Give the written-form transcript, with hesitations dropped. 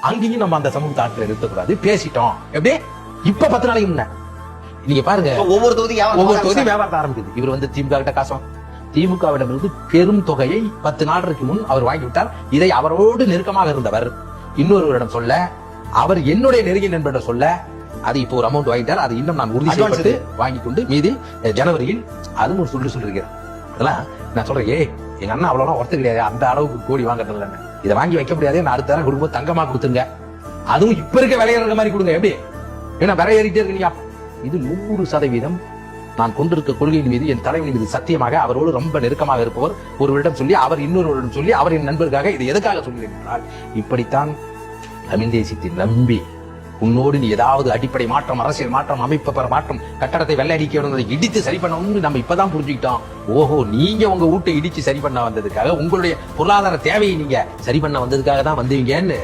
அங்கேயும் நம்ம அந்த சமூக ஆட்களை நிறுத்தக்கூடாது, பேசிட்டோம். எப்படி இப்ப 10 நாளைக்கு முன்ன நீங்க பாருங்க, ஒவ்வொரு தொகுதியும் வியாபாரத்தை ஆரம்பிக்குது. இவர் வந்து திமுக கிட்ட காசம், திமுகவிடமிருந்து பெரும் தொகையை 10 நாட்களுக்கு முன் அவர் வாங்கிவிட்டார். இதை அவரோடு நெருக்கமாக இருந்தவர் இன்னொருவரிடம் சொல்ல, அவர் என்னுடைய நெருங்கிய நண்பரிடம் சொல்ல, அது இப்போ ஒரு அமௌண்ட் வாங்கிட்டார். அது இன்னும் நான் உறுதி செய்யப்பட்டு வாங்கி கொண்டு மீதி ஜனவரியில் அதுவும் ஒரு சொல்லிருக்கிறேன். அதெல்லாம் நான் சொல்றேன், எங்க அண்ணா அவ்வளவு ஒருத்தர் கிடையாது, அந்த அளவுக்கு கோடி வாங்குறது இதை வாங்கி வைக்க முடியாது. நான் அடுத்த தரம் கொடுக்கும்போது தங்கமா கொடுத்துருங்க, அதுவும் இப்ப இருக்க விலையேற மாதிரி கொடுங்க. எப்படி ஏன்னா விலை ஏறிட்டே இருக்கீங்க. இது 100% நான் கொண்டிருக்க கொள்கையின் மீது, என் தலைவன் மீது சத்தியமாக அவரோடு ரொம்ப நெருக்கமாக இருப்பவர் ஒருவரிடம் சொல்லி, அவர் இன்னொருவரிடம் சொல்லி, அவர் என் நண்பருக்காக இது எதற்காக சொல்கிறேன் என்றால், இப்படித்தான் தமிழ் தேசியத்தை நம்பி உன்னோடு நீ ஏதாவது அடிப்படை மாற்றம், அரசியல் மாற்றம், அமைப்பு மாற்றம், கட்டடத்தை வெள்ளை அடிக்க இடித்து சரி பண்ணணும்னு நம்ம இப்பதான் புரிஞ்சுக்கிட்டோம். ஓஹோ, நீங்க உங்க வீட்டை இடிச்சு சரி பண்ண வந்ததுக்காக, உங்களுடைய பொருளாதார தேவையை நீங்க சரி பண்ண வந்ததுக்காக தான் வந்தீங்கன்னு